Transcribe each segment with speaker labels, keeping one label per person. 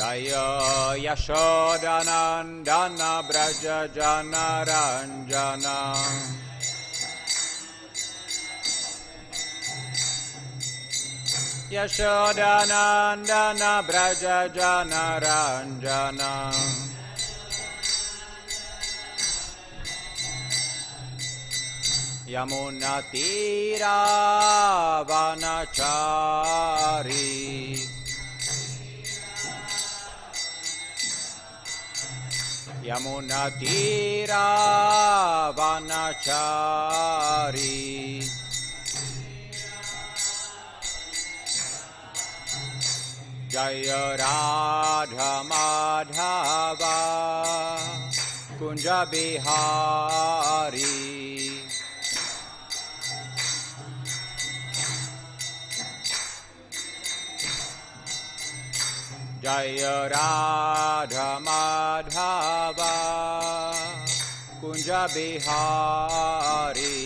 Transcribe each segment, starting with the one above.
Speaker 1: Jaya Yashodanandana Braja Jana Ranjana Yashodanandana Braja Jana Ranjana Yamuna Tira Vanachari Yamuna Tira Vanachari Jaya Radha Madhava Kunja Bihari Jaya Radha Madhava Kunja Bihari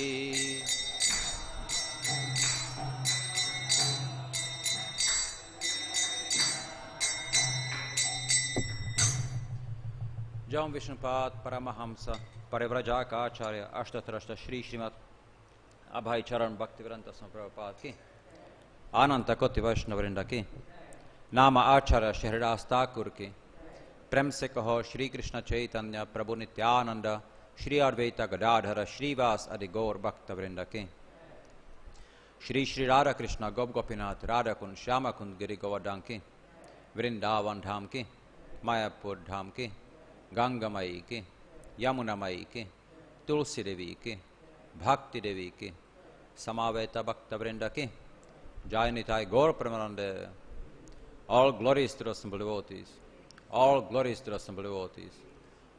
Speaker 1: Jam Vishnupad Paramahamsa Parivrajaka Acharya Ashtatrashta Shri Srimad Abhay Charan Bhaktivedanta Swami Prabhupada ki Ananta Koti Vaishnavrinda ki Nama Acharya Shahridas Thakur ki Prem se kaho Shri Krishna Chaitanya Prabhu Nityananda Shri Advaita Gadadhara Shri Vas Adi Gaur Bhaktavrinda ki Shri Shri Radha Krishna Gop Gopinath Radha Kund Shyama Kund Giri Govardhan ki Vrindavan Dham ki Mayapur Dham ki Ganga Mai ki Yamuna Mai ki Tulsi Devi ki Bhakti Devi ki Samaveta Bhaktavrinda ki Jai Nitai Gaur Premanande. All glories to the assembled devotees. All glories to the assembled devotees.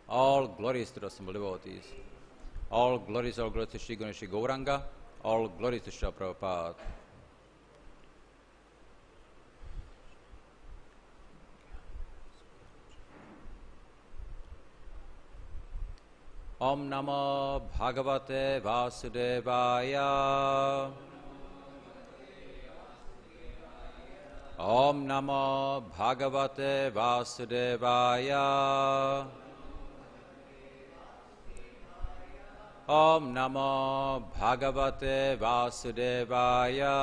Speaker 1: All glories to the assembled devotees. All glories to Shri Ganeshi Gauranga. All glories to Shri Prabhupada. Om Namo Bhagavate Vasudevaya. Om Namo Bhagavate Vasudevaya. Om Namo Bhagavate Vasudevaya.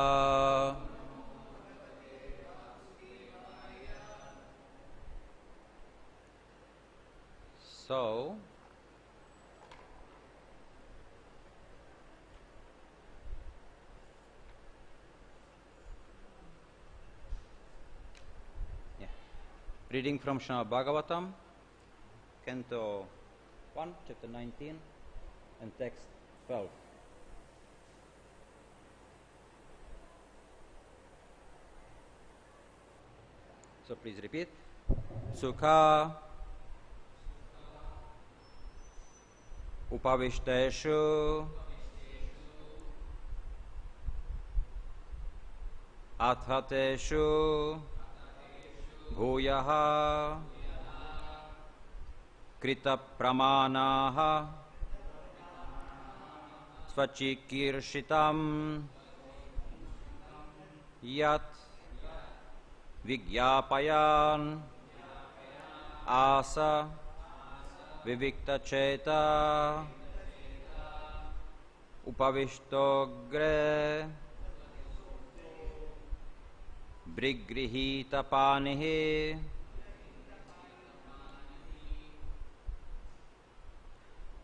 Speaker 1: So, reading from Srimad Bhagavatam, Canto 1, Chapter 19, and Text 12. So please repeat. Sukha upaviṣṭeṣu atha teṣu bhūyaḥ kṛta-praṇāmaḥ sva-cikīrṣitam yat vijñāpayām asa vivikta-cetā upasthito agre bhigṛhīta-pāṇiḥ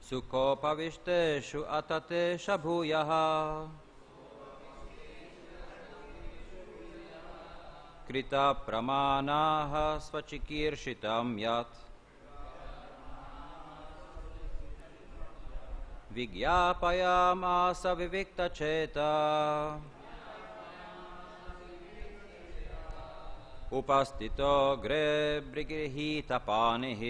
Speaker 1: sukhopaviṣṭeṣu atha bhūyaḥ kṛta-praṇāmaḥ sva-cikīrṣitam yat vijñāpayām asa vivikta-cetā upasthito agre bhigṛhīta-pāṇiḥ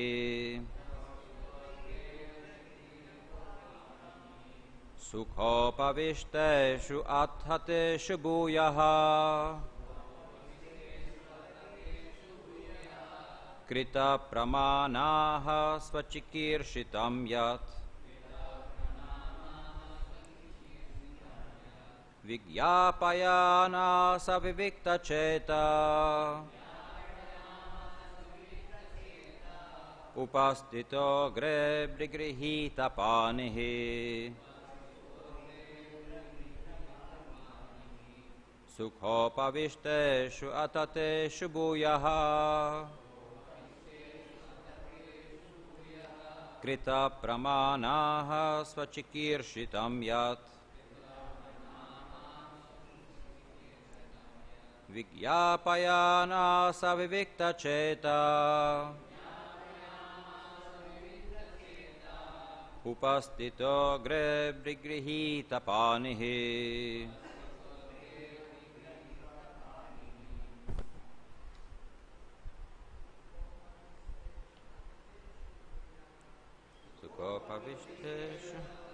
Speaker 1: sukhopaviṣṭeṣu atha teṣu bhūyaḥ kṛta-praṇāmaḥ sva-cikīrṣitam yat vijñāpayām asa vivikta-cetā upasthito agre bhigṛhīta-pāṇiḥ sukhopaviṣṭeṣu atha teṣu bhūyaḥ kṛta-praṇāmaḥ sva-cikīrṣitam yat vijñāpayām vivikta-cetā upasthito agre bhigṛhīta-pāṇiḥ sukhopaviṣṭeṣv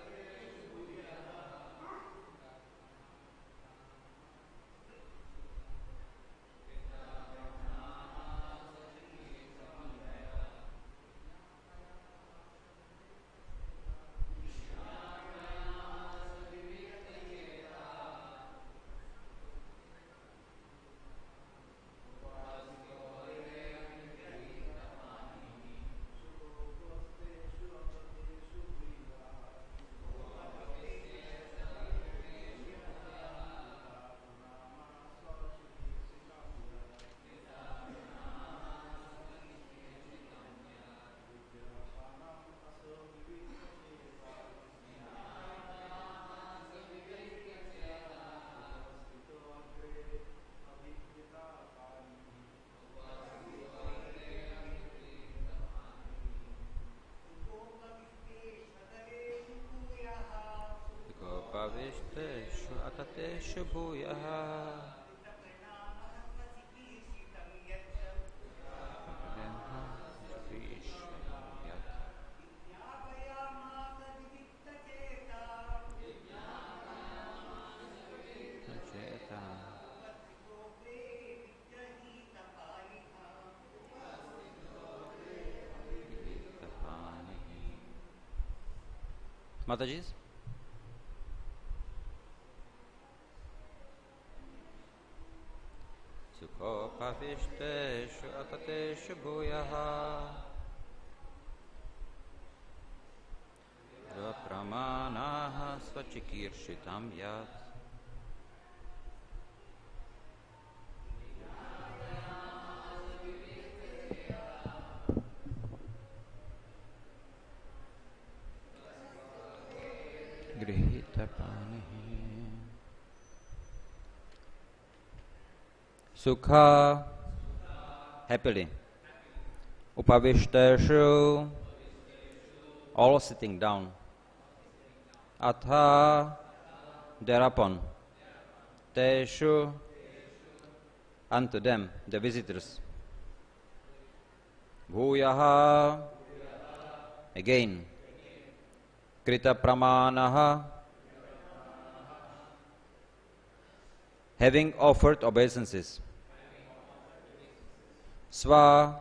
Speaker 1: atha teṣu bhūyaḥ Mataji's. Sukhopaviṣṭeṣu atha teṣu bhūyaḥ tereupon sva-cikīrṣitam yat bhigṛhīta-pāṇiḥ sukha happily upaviṣṭeṣu all sitting down atha thereupon teṣu unto them the visitors bhūyaḥ again kṛta-praṇāmaḥ having offered obeisances sva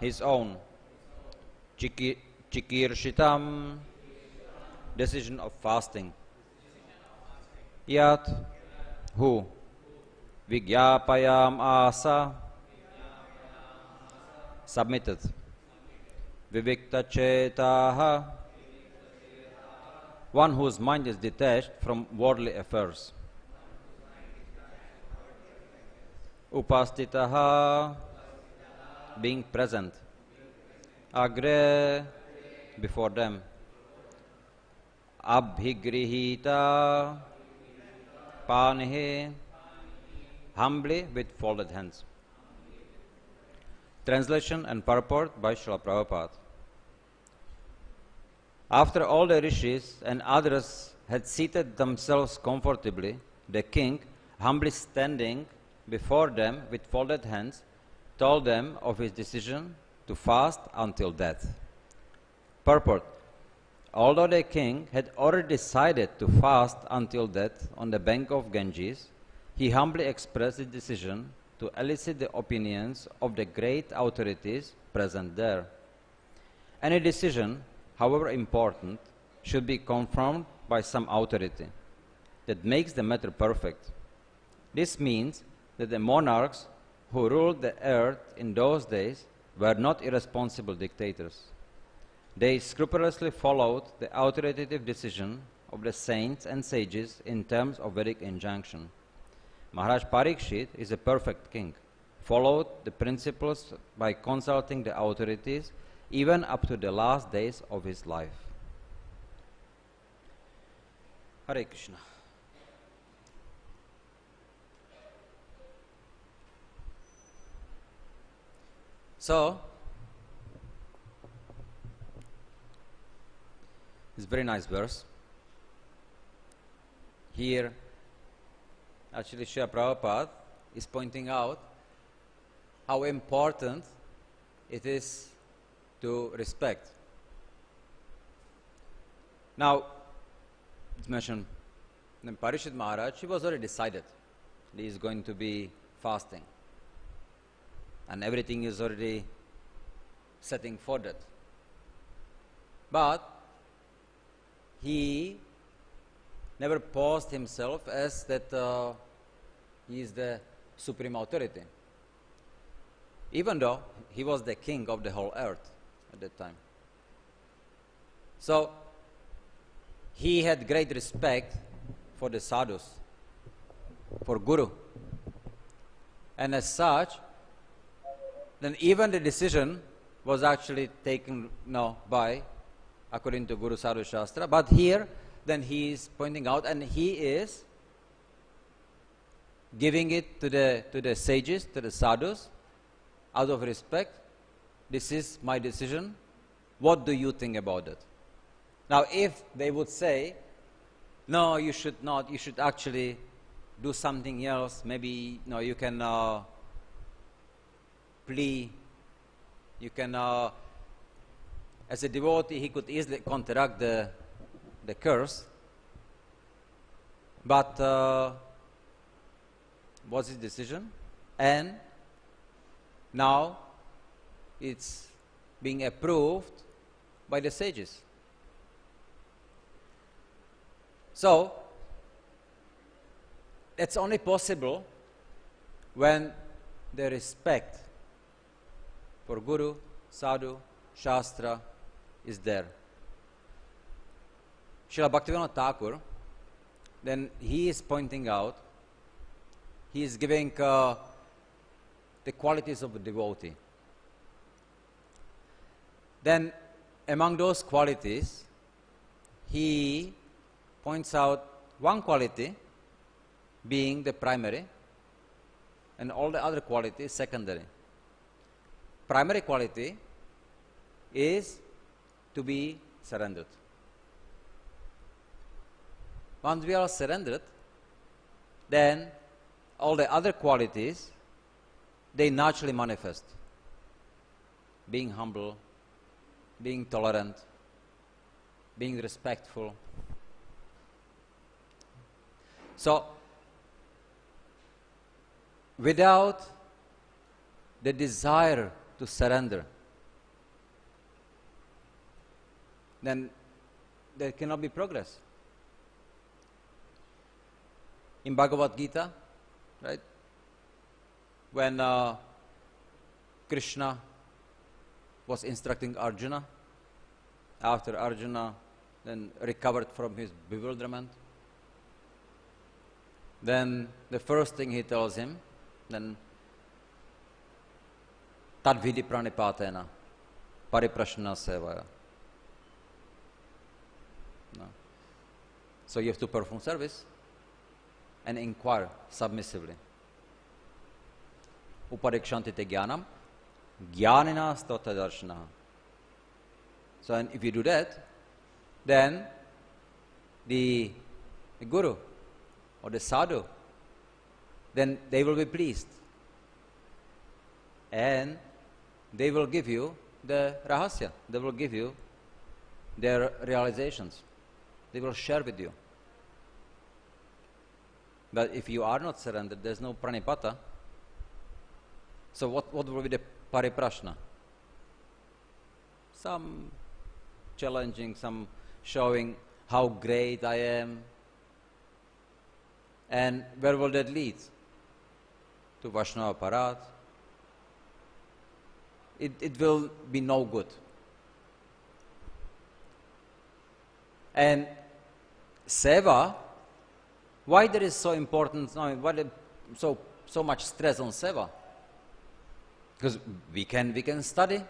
Speaker 1: his own cikīrṣitam decision of fasting yat who vijñāpayām asa submitted vivikta-cetā one whose mind is detached from worldly affairs upasthitaḥ being present agre before them abhigṛhīta-pāṇiḥ humbly with folded hands. Translation and purport by Srila Prabhupada. After all the ṛṣis and others had seated themselves comfortably, the king, humbly standing before them with folded hands, told them of his decision to fast until death. Purport. Although the king had already decided to fast until death on the bank of Ganges, he humbly expressed his decision to elicit the opinions of the great authorities present there. Any decision, however important, should be confirmed by some authority that makes the matter perfect. This means that the monarchs who ruled the earth in those days were not irresponsible dictators. They scrupulously followed the authoritative decision of the saints and sages in terms of Vedic injunction. Mahārāja Parīkṣit is a perfect king, followed the principles by consulting the authorities even up to the last days of his life. Hare Krishna. So, it's a very nice verse. Here, actually, Srila Prabhupada is pointing out how important it is to respect. Now, it's mentioned, then Parīkṣit Maharaj, he was already decided he is going to be fasting. And everything is already setting for that. But he never posed himself as that he is the supreme authority, even though he was the king of the whole earth at that time. So he had great respect for the sadhus, for Guru, and as such, then even the decision was actually taken by, according to Guru Sadhu Shastra. But here, then he is pointing out, and he is giving it to the sages, to the sadhus, out of respect. This is my decision. What do you think about it? Now, if they would say, no, you should not, you should actually do something else, maybe you can plea, you can, as a devotee, he could easily counteract the curse, but was his decision, and now it's being approved by the sages. So it's only possible when the respect for Guru, Sadhu, Shastra is there. Srila Bhaktivinoda Thakur, then he is pointing out, he is giving the qualities of a devotee. Then among those qualities, he points out one quality being the primary and all the other qualities secondary. Primary quality is to be surrendered. Once we are surrendered, then all the other qualities, they naturally manifest. Being humble, being tolerant, being respectful. So, without the desire to surrender, then there cannot be progress. In Bhagavad Gita, right, when Krishna was instructing Arjuna, after Arjuna then recovered from his bewilderment, then the first thing he tells him, then tad-vidhi pranipatena pariprashna sevaya. No. So you have to perform service and inquire submissively. Uparikshanti te jnanam jnanina stota darshana. So and if you do that, then the Guru or the Sadhu, then they will be pleased. And they will give you the rahasya. They will give you their realizations. They will share with you. But if you are not surrendered, there's no pranipata. So what will be the pariprashna? Some challenging, some showing how great I am. And where will that lead? To Vaishnava Parat, it will be no good. And seva, why there is so important, why so much stress on seva? Because we can study,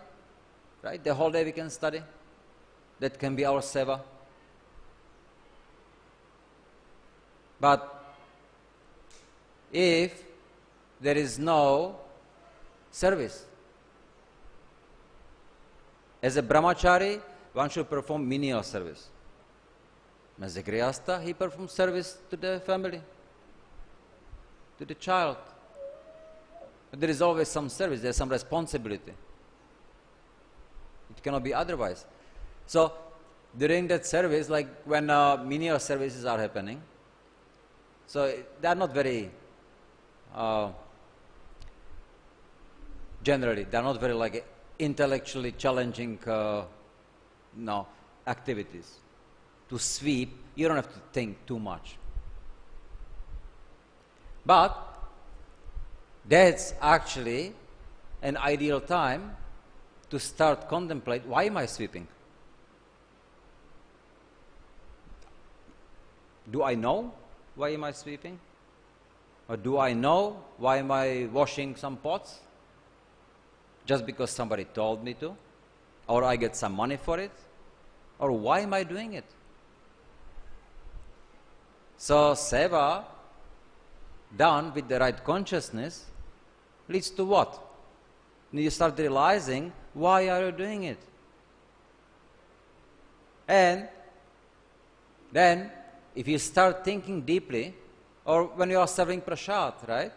Speaker 1: right? The whole day we can study. That can be our seva. But if there is no service, as a brahmachari, one should perform menial service. As a grihastha, he performs service to the family, to the child. But there is always some service, there is some responsibility. It cannot be otherwise. So, during that service, like when menial services are happening, so they are not very, generally, they are not very like intellectually challenging activities. To sweep, you don't have to think too much. But that's actually an ideal time to start contemplate, why am I sweeping? Do I know why am I sweeping? Or do I know why am I washing some pots? Just because somebody told me to? Or I get some money for it? Or why am I doing it? So seva done with the right consciousness leads to what? You start realizing why are you doing it? And then if you start thinking deeply, or when you are serving prasad, right?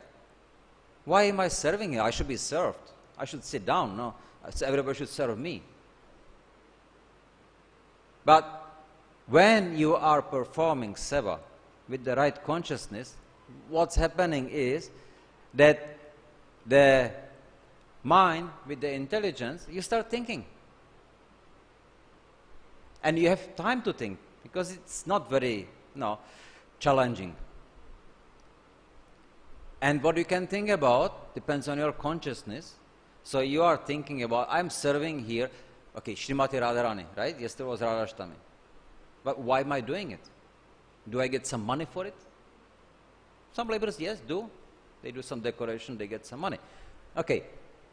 Speaker 1: Why am I serving it? I should be served. I should sit down. No, everybody should serve me. But when you are performing seva with the right consciousness, what's happening is that the mind with the intelligence, you start thinking. And you have time to think, because it's not very challenging. And what you can think about depends on your consciousness. So you are thinking about, I'm serving here, okay, Srimati Radharani, right? Yesterday was Radhashtami. But why am I doing it? Do I get some money for it? Some laborers, yes, do. They do some decoration, they get some money. Okay,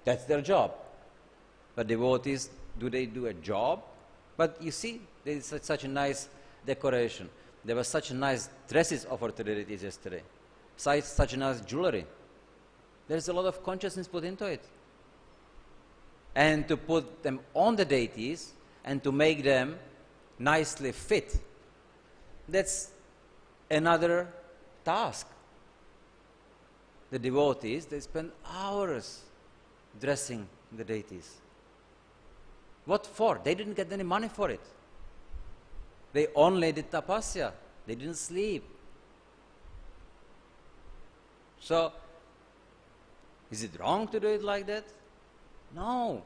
Speaker 1: that's their job. But devotees, do they do a job? But you see, there is such a nice decoration. There were such nice dresses offered to the deities yesterday. Such nice jewelry. There is a lot of consciousness put into it. And to put them on the deities and to make them nicely fit, that's another task. The devotees, they spend hours dressing the deities. What for? They didn't get any money for it. They only did tapasya. They didn't sleep. So, is it wrong to do it like that? No.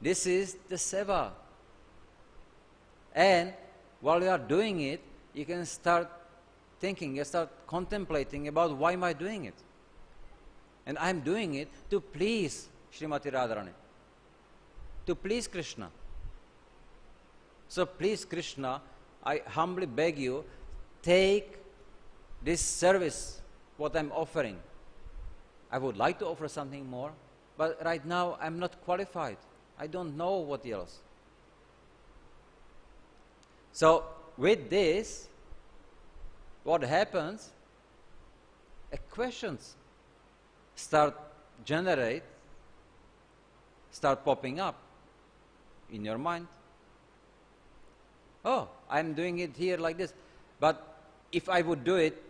Speaker 1: This is the seva. And while you are doing it, you can start thinking, you start contemplating about why am I doing it? And I'm doing it to please Srimati Radharani, to please Krishna. So please Krishna, I humbly beg you, take this service, what I'm offering. I would like to offer something more, but right now I'm not qualified. I don't know what else. So with this, what happens? Questions start popping up in your mind. Oh, I'm doing it here like this. But if I would do it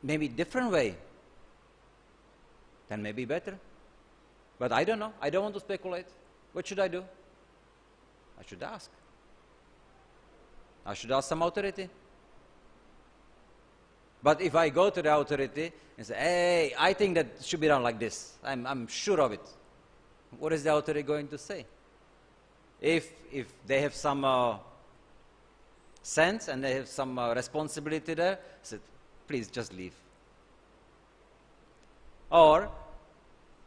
Speaker 1: maybe different way, then maybe better. But I don't know. I don't want to speculate. What should I do? I should ask. I should ask some authority. But if I go to the authority and say, hey, I think that should be done like this, I'm sure of it, what is the authority going to say? If they have some sense and they have some responsibility there, say, please just leave. Or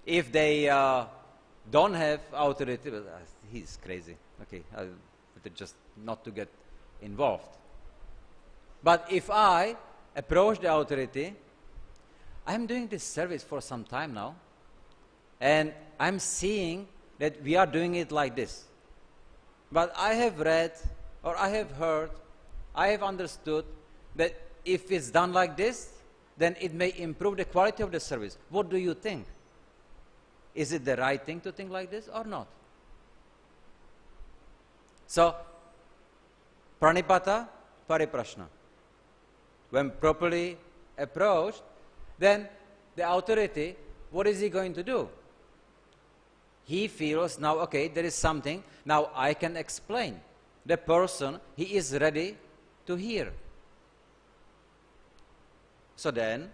Speaker 1: if they don't have authority, but he's crazy. Okay, just not to get involved. But if I approach the authority, I'm doing this service for some time now, and I'm seeing that we are doing it like this. But I have read, or I have heard, I have understood that if it's done like this, then it may improve the quality of the service. What do you think? Is it the right thing to think like this or not? So, pranipata pariprashna. When properly approached, then the authority, what is he going to do? He feels now, okay, there is something, now I can explain. The person, he is ready to hear. So then,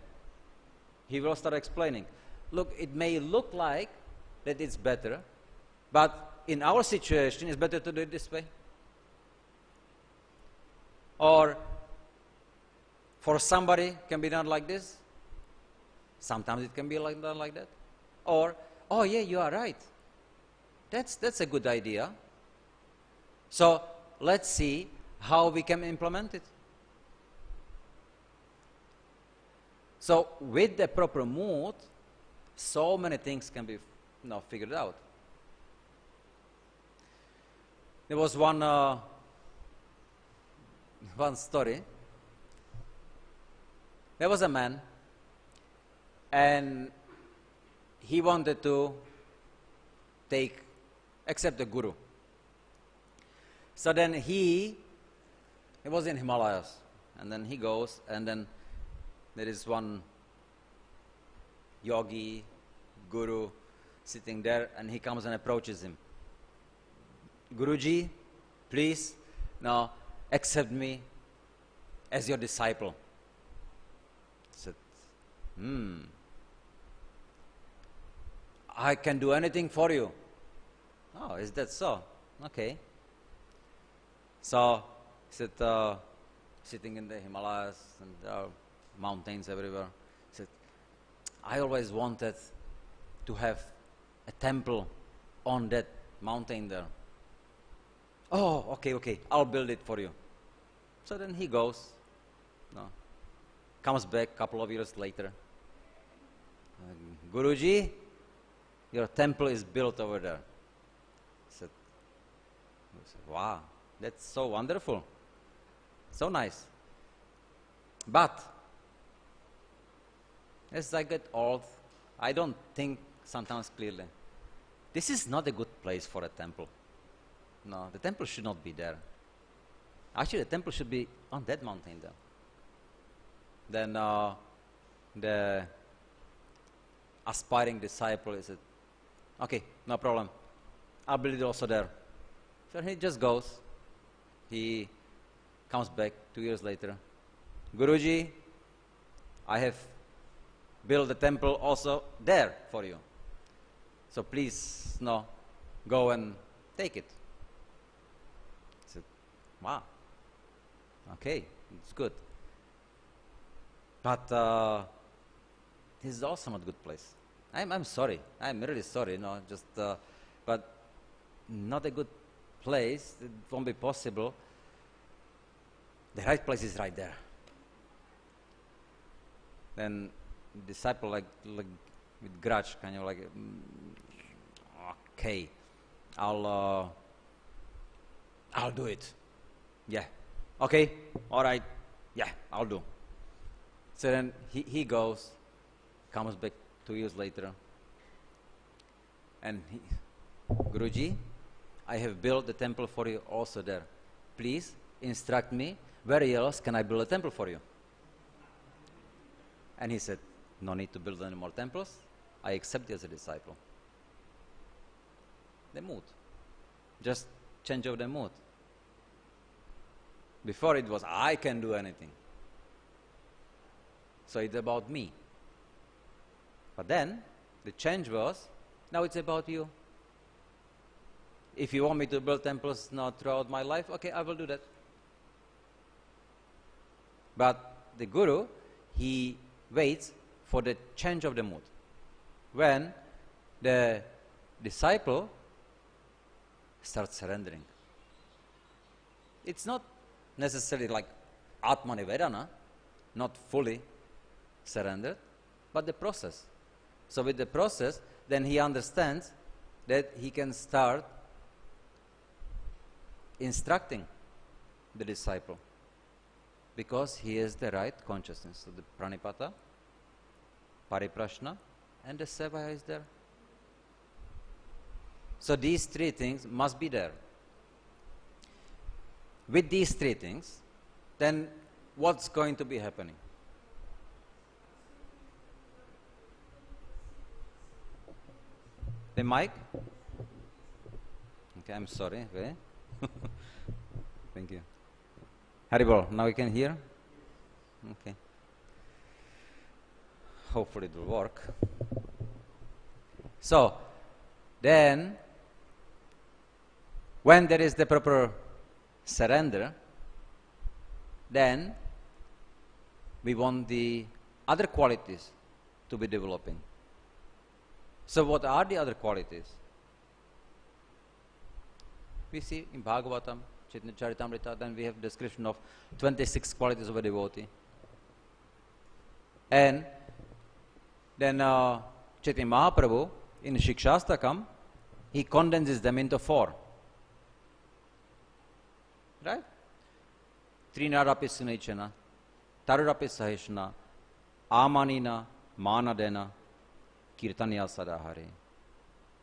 Speaker 1: he will start explaining. Look, it may look like that it's better, but in our situation, it's better to do it this way. Or, for somebody, can be done like this. Sometimes it can be done like that. Or, oh yeah, you are right. That's a good idea. So, let's see how we can implement it. So, with the proper mood, so many things can be figured out. There was one story. There was a man, and he wanted to accept the guru. So then he was in Himalayas, and then he goes, and then there is one yogi, guru, sitting there, and he comes and approaches him. Guruji, please, now accept me as your disciple. He said, I can do anything for you. Oh, is that so? Okay. So, he said, sitting in the Himalayas, and there are mountains everywhere. He said, I always wanted to have a temple on that mountain there. Oh, okay, I'll build it for you. So then he goes, comes back a couple of years later. Guruji, your temple is built over there. He said, wow, that's so wonderful, so nice. But as I get old, I don't think sometimes clearly. This is not a good place for a temple. No, the temple should not be there. Actually, the temple should be on that mountain there. Then the aspiring disciple said, okay, no problem. I'll build it also there. So he just goes. He comes back 2 years later. Guruji, I have built the temple also there for you. So please, go and take it. I said, wow, okay, it's good. But this is also not a good place. I'm sorry. I'm really sorry. But not a good place. It won't be possible. The right place is right there. Then disciple like with grudge, kind of like, okay, I'll do it. Yeah. Okay. All right. Yeah, I'll do. So then he goes, comes back 2 years later, and Guruji, I have built the temple for you also there. Please instruct me, where else can I build a temple for you? And he said, no need to build any more temples. I accept you as a disciple. The mood. Just change of the mood. Before it was, I can do anything. So it's about me. But then, the change was, now it's about you. If you want me to build temples throughout my life, okay, I will do that. But the Guru, he waits for the change of the mood. When the disciple starts surrendering. It's not necessarily like Atma-nivedana, not fully surrendered, but the process. So with the process, then he understands that he can start instructing the disciple, because he has the right consciousness. So the pranipata, pariprashna, and the seva is there. So these three things must be there. With these three things, then what's going to be happening? The mic? Okay, I'm sorry. Thank you. Haribol, now you can hear? Okay. Hopefully it will work. So, then, when there is the proper surrender, then we want the other qualities to be developing. So what are the other qualities? We see in Bhagavatam, Charitamrita, then we have description of 26 qualities of a devotee. And then Chaitanya Mahaprabhu, in Shikshastakam, he condenses them into 4. Right? Trinarapi sunaichana, tarurapi sahishna, amanina, manadena, kirtanya sadahare.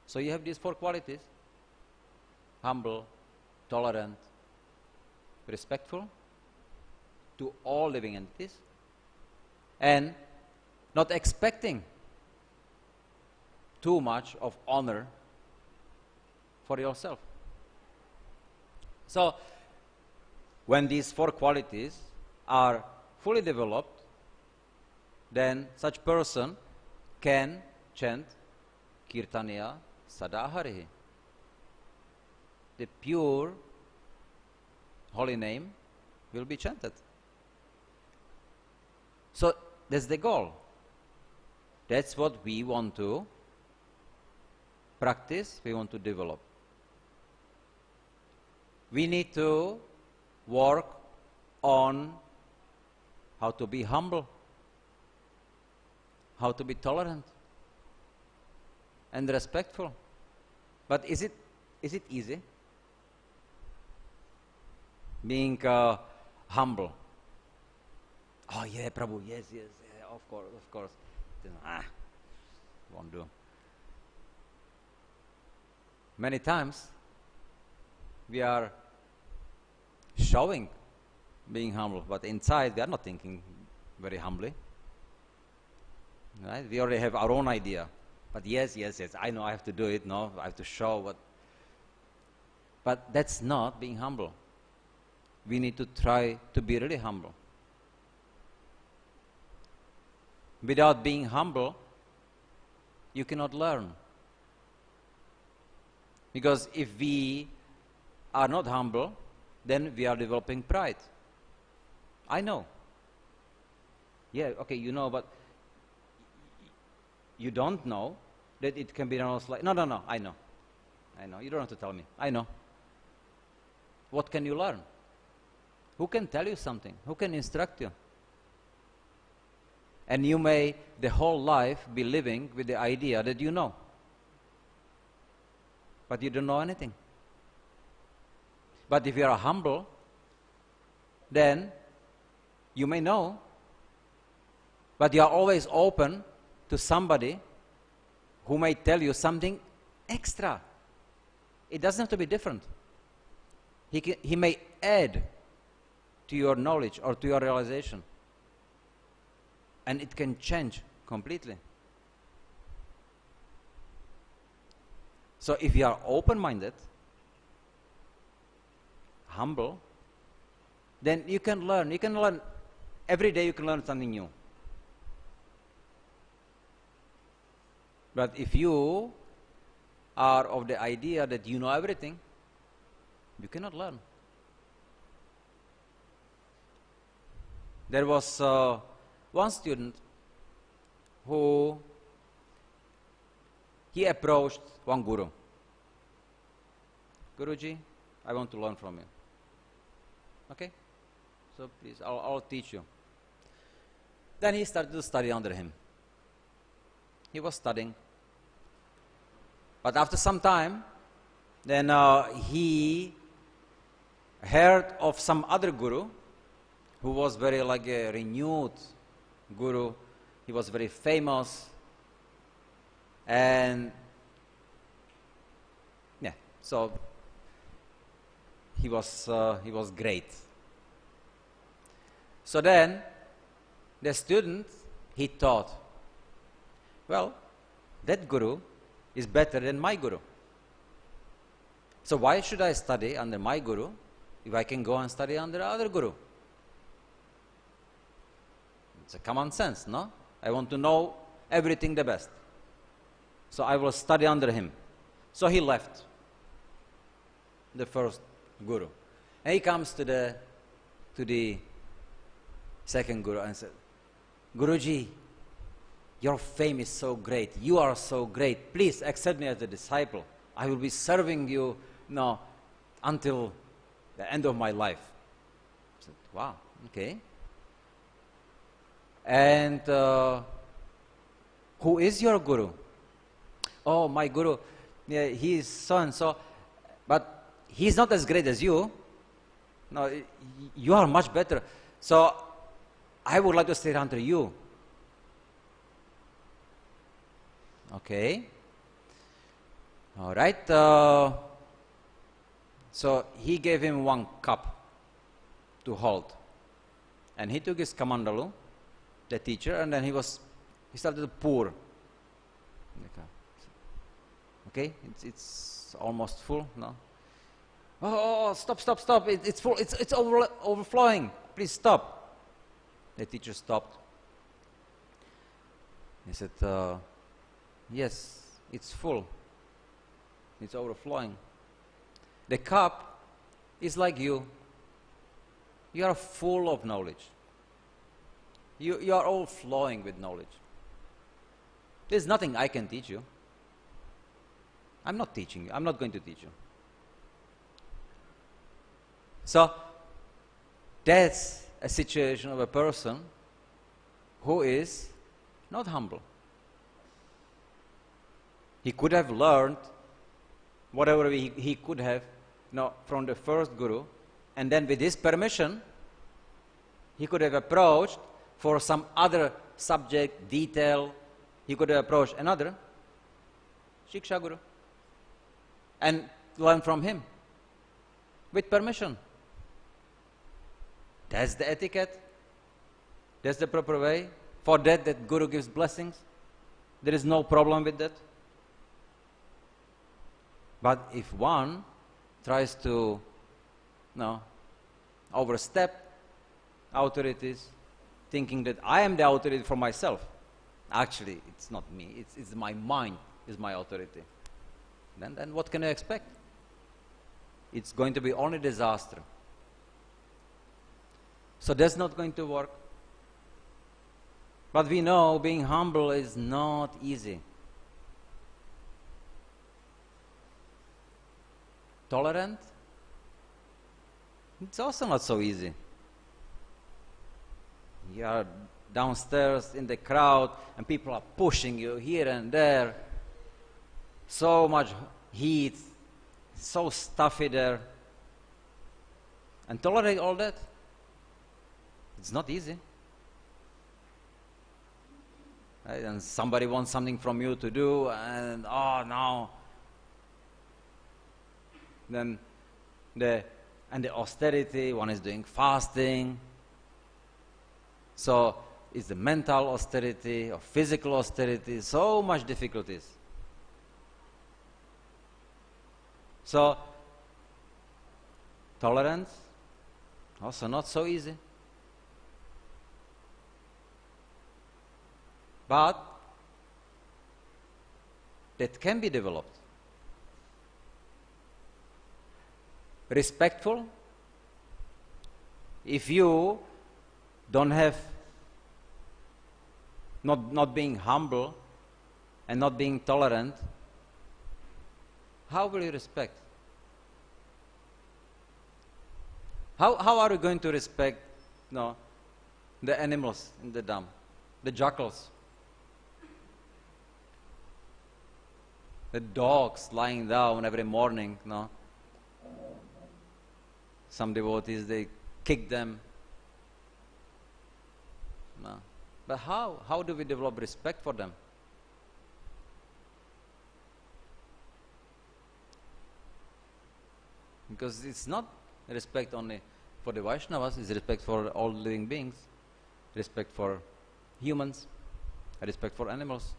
Speaker 1: So you have these 4 qualities: humble, tolerant, respectful to all living entities, and not expecting too much of honor for yourself. So when these 4 qualities are fully developed, then such person can chant kirtanya sadahare. The pure holy name will be chanted. So that's the goal. That's what we want to practice, we want to develop. We need to work on how to be humble, how to be tolerant and respectful. But is it easy? Being humble. Oh yeah, Prabhu, yes, yeah, of course. Won't do. Many times we are showing being humble, but inside we are not thinking very humbly. Right? We already have our own idea. But yes, I know I have to do it, no, I have to show what. But that's not being humble. We need to try to be really humble. Without being humble, you cannot learn. Because if we are not humble, then we are developing pride. I know. Yeah, okay, you know, but you don't know that it can be done like, no, I know. You don't have to tell me. I know. What can you learn? Who can tell you something? Who can instruct you? And you may the whole life be living with the idea that you know. But you don't know anything. But if you are humble, then you may know, but you are always open to somebody who may tell you something extra. It doesn't have to be different. He may add to your knowledge or to your realization, and it can change completely. So if you are open-minded, humble, then you can learn. You can learn every day. You can learn something new. But if you are of the idea that you know everything, you cannot learn. There was one student who he approached one guru. Guruji, I want to learn from you. Okay? So please, I'll teach you. Then he started to study under him. He was studying. But after some time, then he heard of some other guru who was very like a renewed guru. He was very famous. And yeah, so he was great. So then the student, he thought, well, that guru is better than my guru. So why should I study under my guru if I can go and study under other guru? It's a common sense, no? I want to know everything the best. So I will study under him. So he left the first guru. And he comes to the second guru and said, Guruji, your fame is so great. You are so great. Please accept me as a disciple. I will be serving you until the end of my life. I said, wow, okay. And who is your guru? Oh, my guru, yeah, he is so and so, but he's not as great as you. No, you are much better. So I would like to stay under you. Okay. All right. So he gave him one cup to hold. And he took his kamandalu, the teacher, and then he started to pour. Okay, it's almost full, no? Oh, stop, it's full, it's overflowing. Please stop. The teacher stopped. He said, yes, it's full. It's overflowing. The cup is like you. You are full of knowledge. You are all flowing with knowledge. There's nothing I can teach you. I'm not teaching you. I'm not going to teach you. So that's a situation of a person who is not humble. He could have learned whatever he could have from the first guru, and then with his permission, he could have approached for some other subject, detail. He could have approached another Shiksha Guru and learn from him with permission. That's the etiquette. That's the proper way. For that Guru gives blessings. There is no problem with that. But if one tries to overstep authorities, thinking that I am the authority for myself, actually it's not me, it's my mind is my authority, then what can I expect? It's going to be only disaster. So that's not going to work. But we know being humble is not easy. Tolerant? It's also not so easy. You are downstairs in the crowd and people are pushing you here and there. So much heat, so stuffy there. And tolerate all that? It's not easy. Right? And somebody wants something from you to do, and no. Then the austerity, one is doing fasting. So it's the mental austerity or physical austerity, so much difficulties. So tolerance, also not so easy. But that can be developed. Respectful, if you don't have, not being humble and not being tolerant, how will you respect? How are you going to respect, the animals in the dam, the jackals, the dogs lying down every morning? Some devotees, they kick them. No. But how do we develop respect for them? Because it's not respect only for the Vaishnavas, it's respect for all living beings, respect for humans, respect for animals.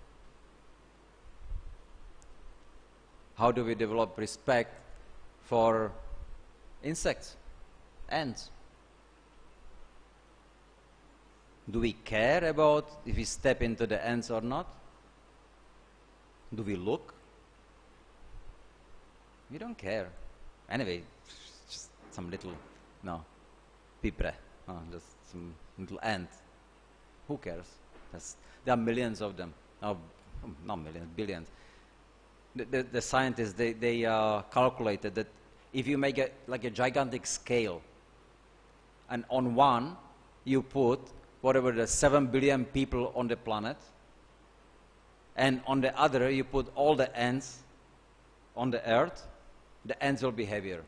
Speaker 1: How do we develop respect for insects, ants? Do we care about if we step into the ants or not? Do we look? We don't care. Anyway, just some little, pipre, just some little ant. Who cares? There are millions of them. Not millions, billions. The scientists, they calculated that if you make a gigantic scale, and on one you put whatever the 7 billion people on the planet, and on the other you put all the ants on the earth, the ants will be heavier.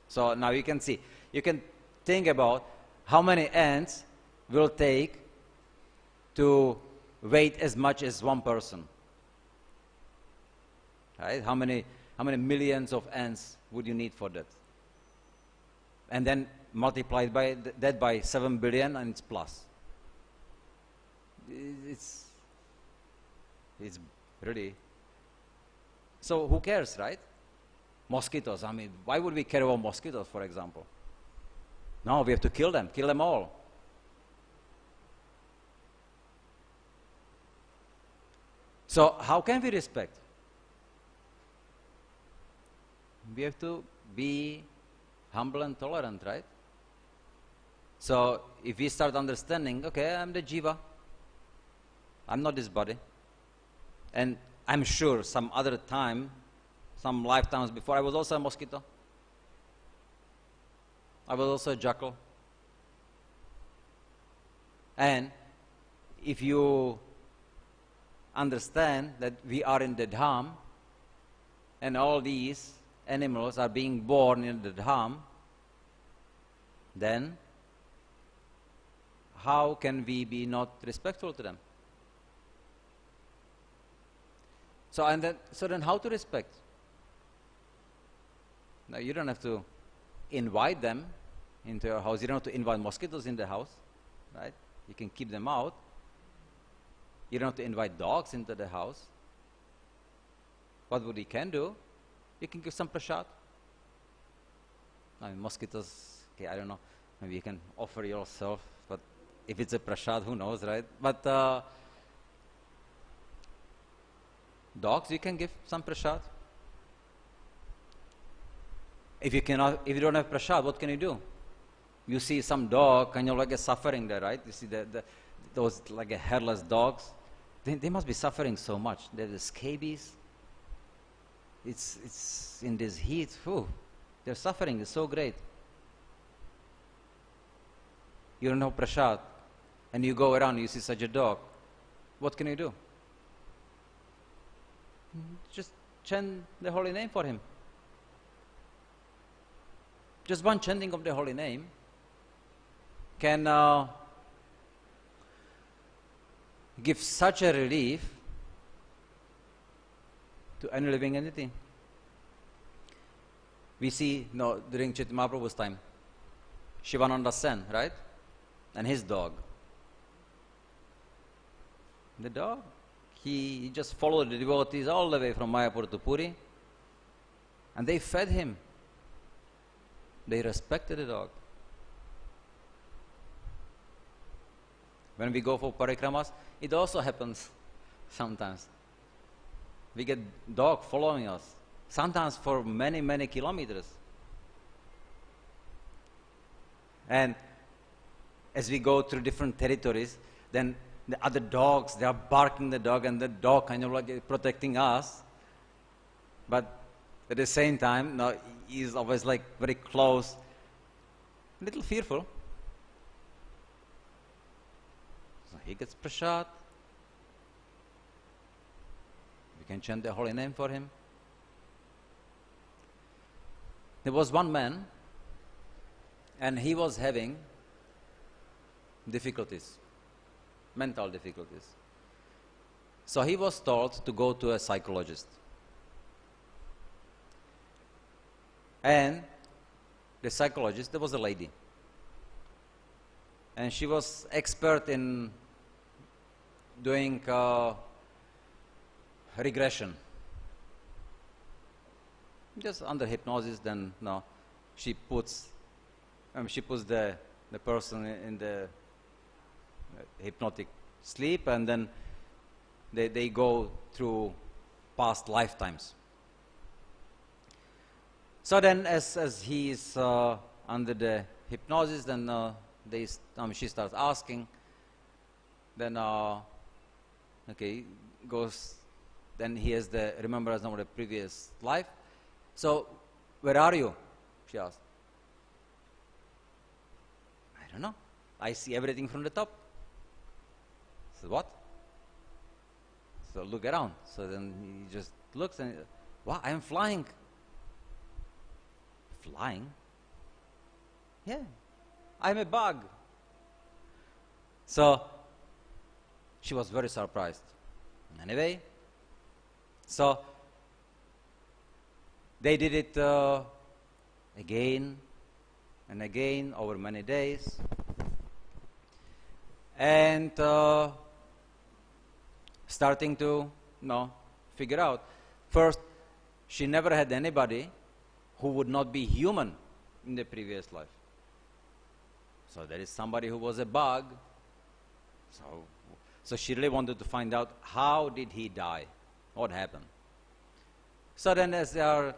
Speaker 1: So now you can see, you can think about how many ants will take to weight as much as one person. Right? How many millions of ants would you need for that? And then multiply that by 7 billion, and it's plus. It's really. So who cares, right? Mosquitoes. I mean, why would we care about mosquitoes, for example? No, we have to kill them all. So how can we respect? We have to be humble and tolerant, right? So if we start understanding, okay, I'm the jiva, I'm not this body, and I'm sure some other time, some lifetimes before, I was also a mosquito, I was also a jackal. And if you understand that we are in the dham, and all these animals are being born in the dham, then how can we be not respectful to them? So then how to respect? Now you don't have to invite them into your house. You don't have to invite mosquitoes in the house, right? You can keep them out. You don't have to invite dogs into the house. What would you can do? You can give some prasad. I mean, mosquitoes, okay, I don't know. Maybe you can offer yourself, but if it's a prasad, who knows, right? But dogs, you can give some prasad. If you don't have prasad, what can you do? You see some dog, and you're like suffering there, right? You see those like hairless dogs. They must be suffering so much. They're the scabies. It's in this heat. Their suffering is so great. You don't know prasad, and you go around, you see such a dog. What can you do? Just chant the holy name for him. Just one chanting of the holy name can give such a relief to any living entity. We see during Chaitanya Mahaprabhu's time, Shivananda Sen, right? And his dog. The dog, he just followed the devotees all the way from Mayapur to Puri, and they fed him. They respected the dog. When we go for parikramas, it also happens sometimes. We get dog following us, sometimes for many, many kilometers. And as we go through different territories, then the other dogs, they are barking the dog, and the dog kind of like protecting us. but at the same time, no, he's always like very close, a little fearful. So he gets prasad. We can chant the holy name for him. There was one man, and he was having difficulties, mental difficulties. So he was told to go to a psychologist. And the psychologist, there was a lady. And she was expert in doing regression. Just under hypnosis, then no, she puts the person in the hypnotic sleep, and then they go through past lifetimes. So then, as he is under the hypnosis, then she starts asking. Then okay, goes. Then he has the remembrance of the previous life. So, where are you? She asked. I don't know. I see everything from the top. I said, what? So look around. So then he just looks and, wow, I am flying. Flying? Yeah, I'm a bug. So she was very surprised. Anyway, so they did it again and again over many days. And starting to figure out. First, she never had anybody who would not be human in the previous life. So there is somebody who was a bug. So she really wanted to find out, how did he die? What happened? So then as they are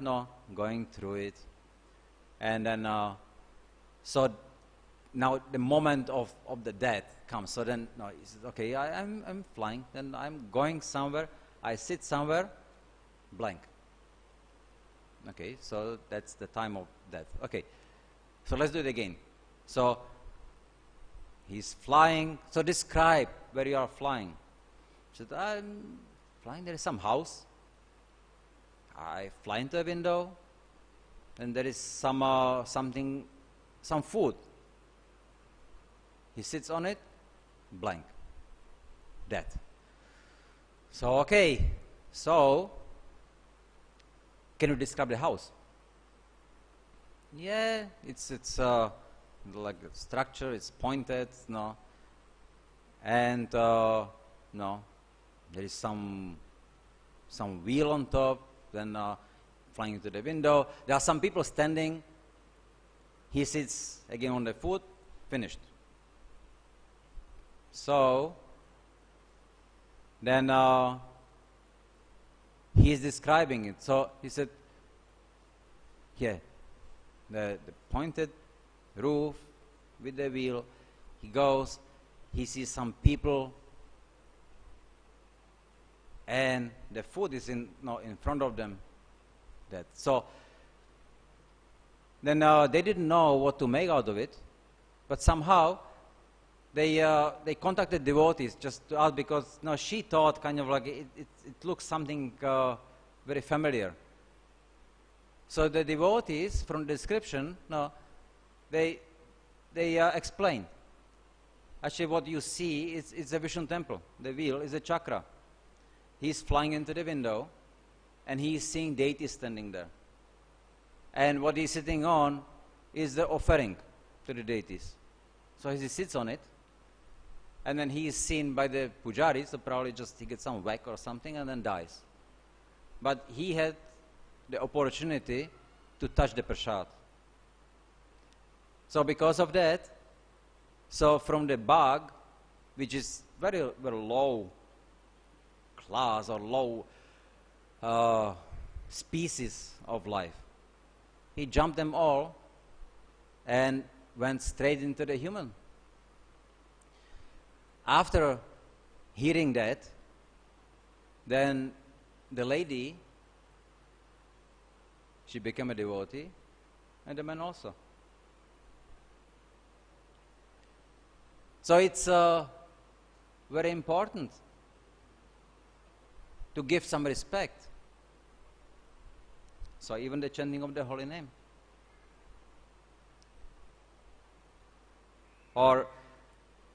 Speaker 1: going through it, and then so now the moment of the death comes. So then he says, okay, I'm flying, then I'm going somewhere, I sit somewhere, blank. Okay, so that's the time of death. Okay, so let's do it again. So he's flying. So describe where you are flying. He said, I'm flying, there is some house. I fly into a window, and there is some food. He sits on it, blank, death. So okay, so can you describe the house? Yeah, it's like a structure. It's pointed, and there is some wheel on top. Then flying into the window. There are some people standing. He sits again on the foot. Finished. So then he is describing it. So he said, here, the pointed roof with the wheel. He goes. He sees some people. And the food is in front of them. So then they didn't know what to make out of it, but somehow they contacted devotees just to ask, because she thought kind of like it looks something very familiar. So the devotees, from the description, they explain. Actually, what you see is a Vishnu temple. The wheel is a chakra. He's flying into the window, and he's seeing deities standing there. And what he's sitting on is the offering to the deities. So he sits on it, and then he is seen by the pujaris, so probably just he gets some whack or something and then dies. But he had the opportunity to touch the prasad. So because of that, so from the bug, which is very, very low class or low species of life, he jumped them all and went straight into the human. After hearing that, then the lady she became a devotee, and the man also. So it's very important to give some respect. So even the chanting of the holy name. Or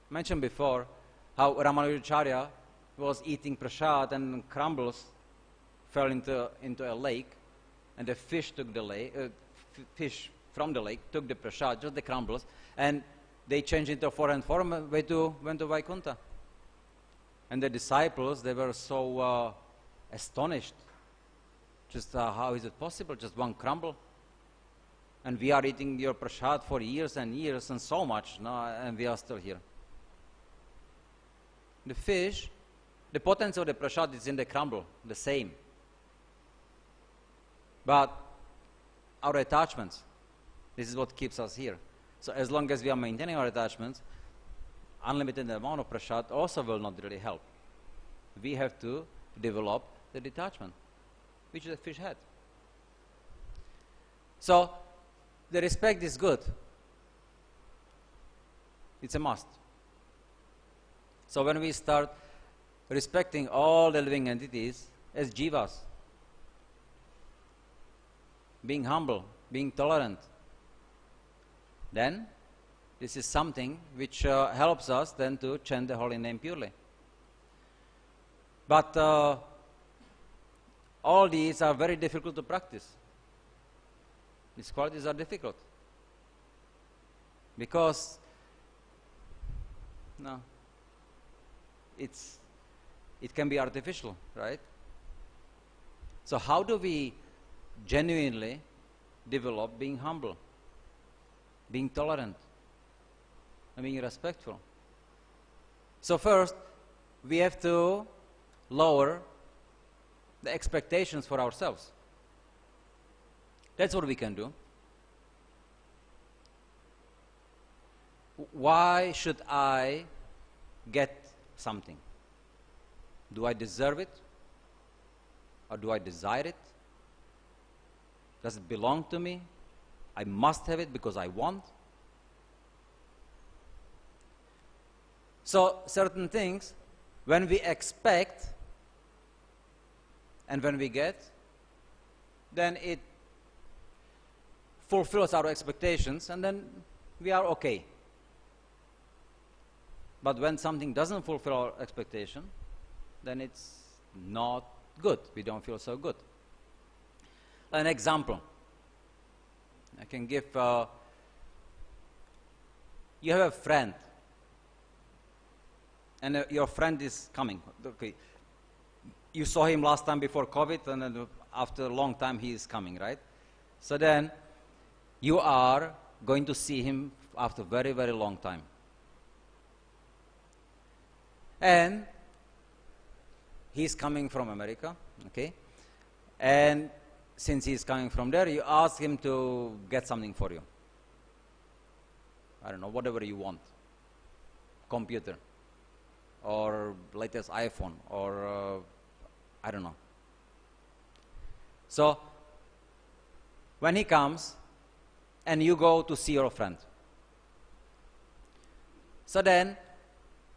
Speaker 1: mentioned before how Ramanujacharya was eating prasad and crumbles fell into a lake, and the fish took the lake, fish from the lake took the prasad, just the crumbles, and they changed into a foreign form and went to Vaikuntha. And the disciples, they were so astonished. Just how is it possible? Just one crumble. And we are eating your prasad for years and years and so much, no, and we are still here. The fish, the potency of the prasad is in the crumble, the same. But our attachments, this is what keeps us here. So as long as we are maintaining our attachments, unlimited amount of prasad also will not really help. We have to develop the detachment, which the fish had. So the respect is good. It's a must. So when we start respecting all the living entities as jivas, being humble, being tolerant, then this is something which helps us then to chant the holy name purely. But all these are very difficult to practice. These qualities are difficult because it can be artificial, right? So how do we genuinely develop being humble, being tolerant, and being respectful? So first, we have to lower the expectations for ourselves. That's what we can do. Why should I get something? Do I deserve it? Or do I desire it? Does it belong to me? I must have it because I want. So certain things, when we expect and when we get, then it fulfills our expectations and then we are okay. But when something doesn't fulfill our expectation, then it's not good. We don't feel so good. An example I can give. You have a friend, and your friend is coming. Okay. You saw him last time before COVID, and then after a long time he is coming, right? So then you are going to see him after a very, very long time. And he's coming from America, okay? And since he's coming from there, you ask him to get something for you. I don't know, whatever you want. Computer, or latest iPhone, or I don't know. So when he comes, and you go to see your friend, so then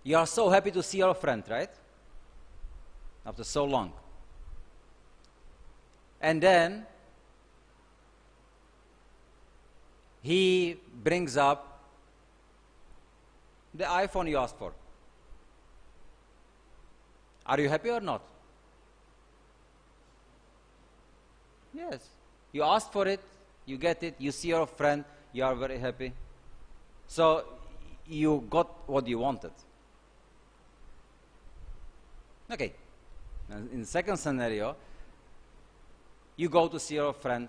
Speaker 1: you are so happy to see your friend, right? After so long. And then he brings up the iPhone you asked for. Are you happy or not? Yes. You asked for it, you get it, you see your friend, you are very happy. So you got what you wanted. Okay. In the second scenario, you go to see your friend.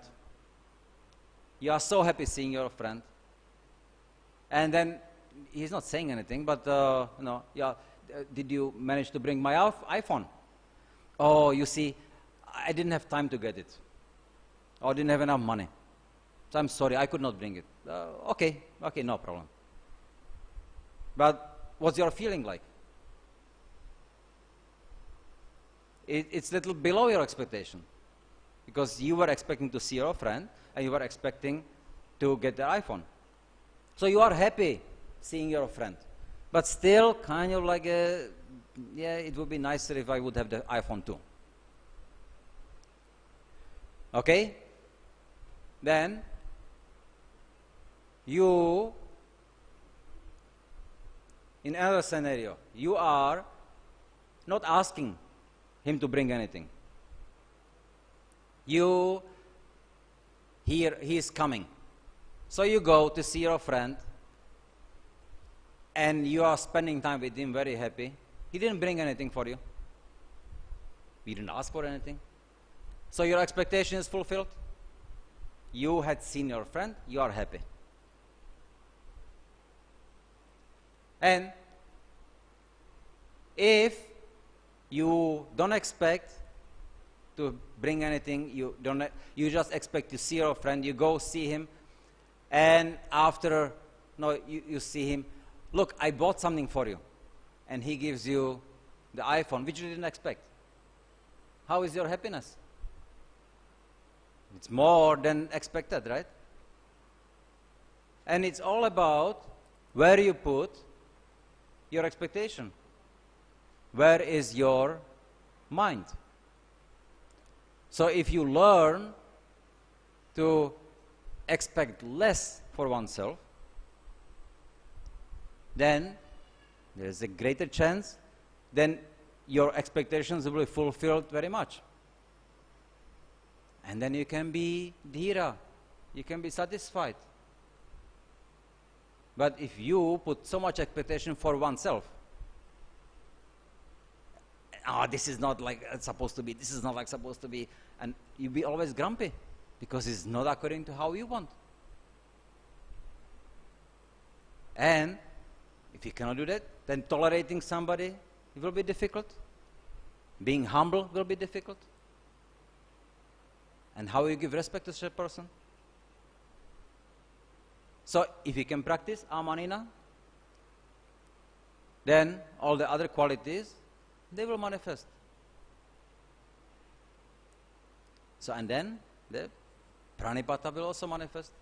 Speaker 1: You are so happy seeing your friend. And then he's not saying anything, but did you manage to bring my iPhone? Oh, you see, I didn't have time to get it. Or didn't have enough money. So I'm sorry, I could not bring it. Okay, no problem. But what's your feeling like? It's little below your expectation. because you were expecting to see your friend and you were expecting to get the iPhone. So you are happy seeing your friend, but still kind of like yeah, it would be nicer if I would have the iPhone too. Okay? Then you, in another scenario, you are not asking him to bring anything. You hear he is coming. So you go to see your friend and you are spending time with him, very happy. He didn't bring anything for you. You didn't ask for anything. So your expectation is fulfilled. You had seen your friend, you are happy. And if you don't expect to bring anything, you just expect to see your friend, you go see him, and after you see him, look, I bought something for you, and he gives you the iPhone, which you didn't expect. How is your happiness? It's more than expected, right? And it's all about where you put your expectation. Where is your mind? So if you learn to expect less for oneself, then there is a greater chance then your expectations will be fulfilled very much. And then you can be dhira, you can be satisfied. But if you put so much expectation for oneself, this is not like it's supposed to be, this is not like supposed to be, and you'll be always grumpy because it's not according to how you want. And if you cannot do that, then tolerating somebody, it will be difficult. Being humble will be difficult. And how you give respect to such a person? So if you can practice amanina, then all the other qualities, they will manifest. So and then the pranipata will also manifest.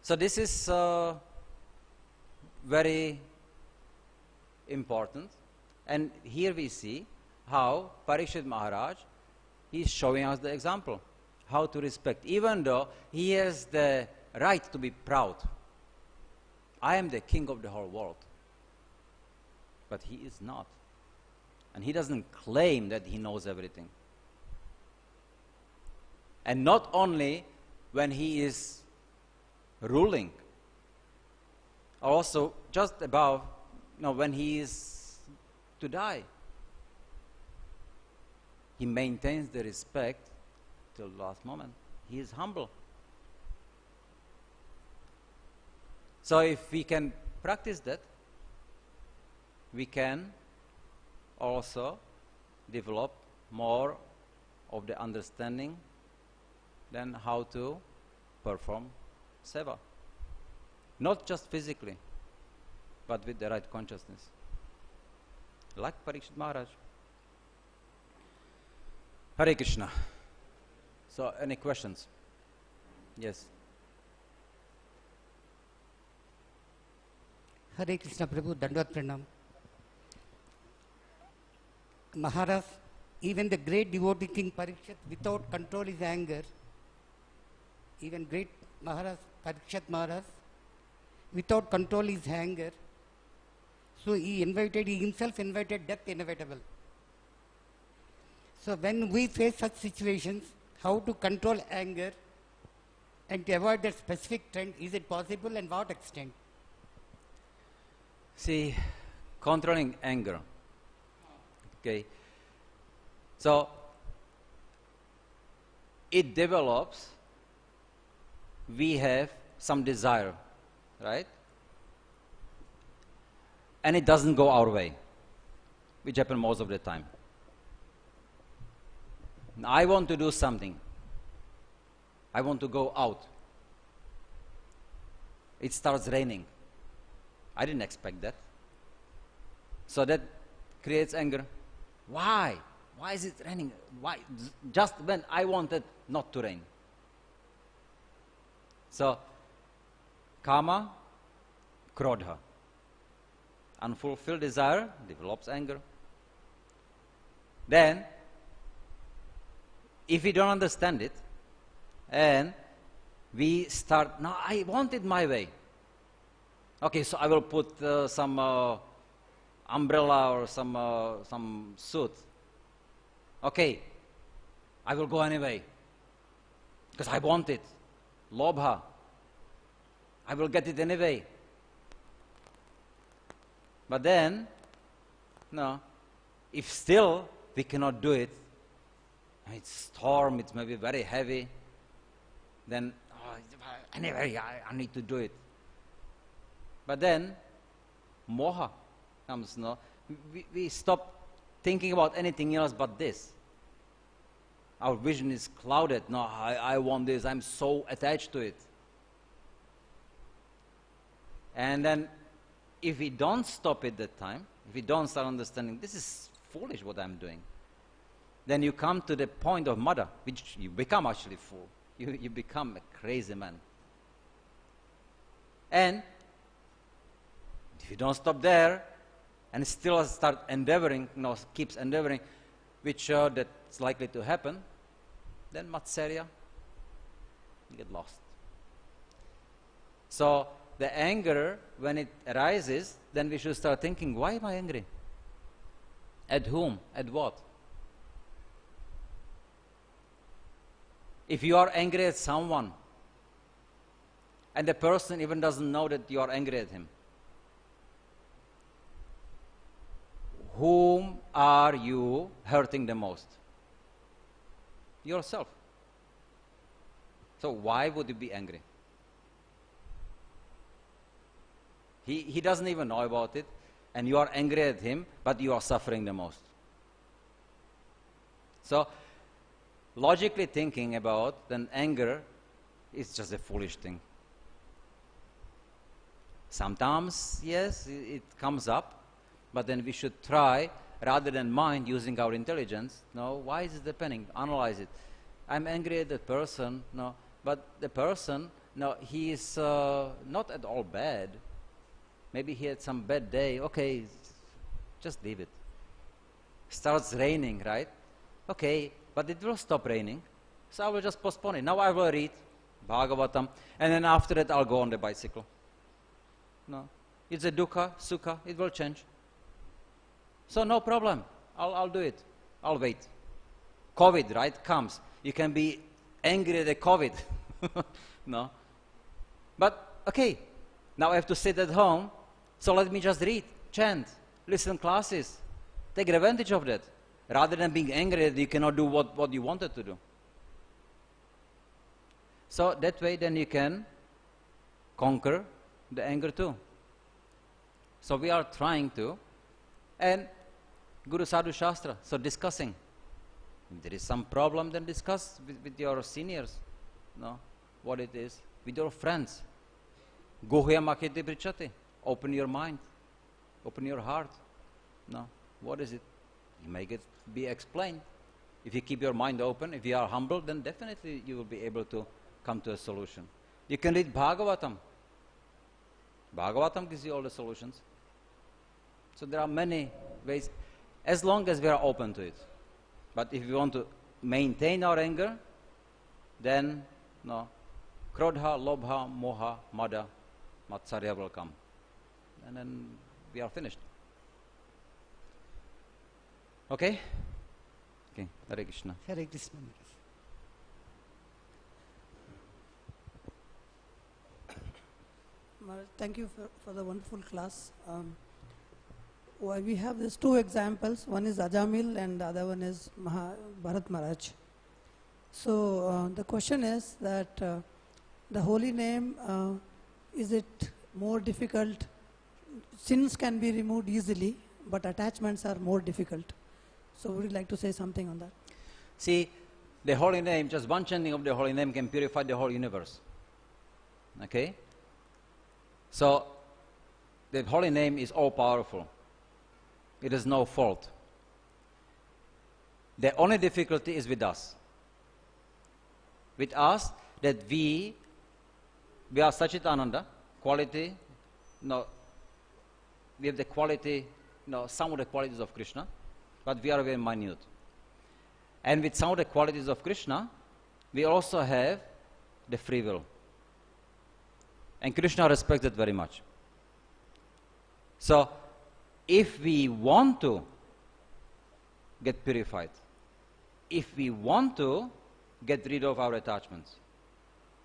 Speaker 1: So this is very important. And here we see how Parīkṣit Maharaj, he is showing us the example, how to respect, even though he has the right to be proud. I am the king of the whole world. But he is not. And he doesn't claim that he knows everything. And not only when he is ruling, also just above, when he is to die. He maintains the respect till the last moment. He is humble. So if we can practice that, we can also develop more of the understanding than how to perform seva. Not just physically, but with the right consciousness. Like Parīkṣit Maharaj. Hare Krishna. So, any questions? Yes.
Speaker 2: Hare Krishna Prabhu, Dandavat Pranam. Maharaj, even the great devotee King Parīkṣit, without control his anger, even great Maharaj, Parīkṣit Maharaj, without control his anger, so he himself invited death inevitable. So when we face such situations, how to control anger and to avoid that specific trend, is it possible and what extent?
Speaker 1: See, controlling anger. Okay. So, it develops, we have some desire, right? And it doesn't go our way, which happens most of the time. I want to do something. I want to go out. It starts raining. I didn't expect that. So that creates anger. Why? Why is it raining? Why? Just when I wanted not to rain. So, kama, krodha. Unfulfilled desire develops anger. Then, if we don't understand it, and we start, no, I want it my way. Okay, so I will put some umbrella or some suit. Okay, I will go anyway, because I want it. Lobha. I will get it anyway. But then, no, if still we cannot do it, it's storm, it's maybe very heavy, then, anyway, I need to do it. But then, moha comes, no? We stop thinking about anything else but this. Our vision is clouded. No, I want this. I'm so attached to it. And then, if we don't stop at that time, if we don't start understanding, this is foolish what I'm doing, then you come to the point of mada, which you become actually fool. You become a crazy man. And if you don't stop there, and still start endeavoring, keeps endeavoring, which that's likely to happen, then matsarya, you get lost. So the anger, when it arises, then we should start thinking, why am I angry? At whom? At what? If you are angry at someone, and the person even doesn't know that you are angry at him, whom are you hurting the most? Yourself. So why would you be angry? He doesn't even know about it, and you are angry at him, but you are suffering the most. So, logically thinking about, then anger is just a foolish thing. Sometimes, yes, it comes up, but then we should try, rather than mind, using our intelligence. No, why is it happening? Analyze it. I'm angry at that person, no, but the person, no, he is not at all bad. Maybe he had some bad day. Okay, just leave it. Starts raining, right? Okay, but it will stop raining, so I will just postpone it. Now I will read Bhagavatam, and then after that I'll go on the bicycle. No, it's a dukkha, sukha, it will change. So no problem, I'll do it. I'll wait. COVID, right, comes. You can be angry at the COVID. No. But, okay, now I have to sit at home, so let me just read, chant, listen classes, take advantage of that, rather than being angry that you cannot do what you wanted to do. So that way then you can conquer the anger too. So we are trying to, and Guru Sadhu Shastra, so discussing. If there is some problem, then discuss with your seniors, no, what it is, with your friends. Guhyamaketi prichati. Open your mind, open your heart. No, what is it? You make it be explained. If you keep your mind open, if you are humble, then definitely you will be able to come to a solution. You can read Bhagavatam. Bhagavatam gives you all the solutions. So there are many ways, as long as we are open to it. But if we want to maintain our anger, then no, krodha, lobha, moha, mada, matsarya will come. And then we are finished. Okay? Okay, Hare Krishna.
Speaker 2: Hare Krishna.
Speaker 3: Thank you for the wonderful class. We have these two examples. One is Ajamil and the other one is Bharat Maharaj. So the question is that the holy name, is it more difficult? Sins can be removed easily, but attachments are more difficult. So would you like to say something on that?
Speaker 1: See, the holy name, just one chanting of the holy name can purify the whole universe. Okay? So, the holy name is all powerful. It is no fault. The only difficulty is with us. With us, that we are Sachitananda, quality, no, we have the quality, no, some of the qualities of Krishna, but we are very minute. And with some of the qualities of Krishna, we also have the free will. And Krishna respects it very much. So, if we want to get purified, if we want to get rid of our attachments,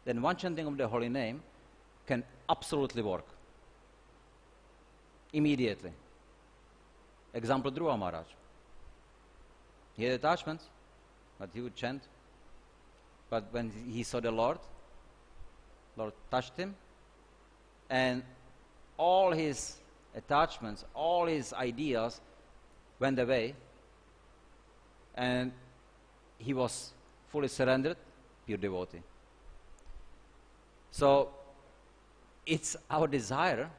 Speaker 1: then one chanting of the holy name can absolutely work. Immediately. Example, Dhruva Maharaj. He had attachments, but he would chant. But when he saw the Lord touched him, and all his attachments, all his ideas went away, and he was fully surrendered, pure devotee. So, it's our desire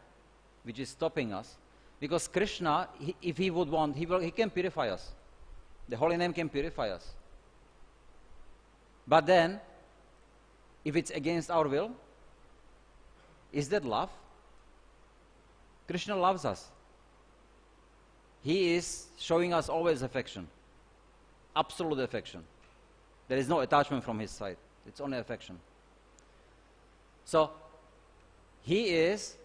Speaker 1: which is stopping us, because Krishna, if he would want, he can purify us. The holy name can purify us. But then, if it's against our will, is that love? Krishna loves us. He is showing us always affection, absolute affection. There is no attachment from his side. It's only affection. So, he is,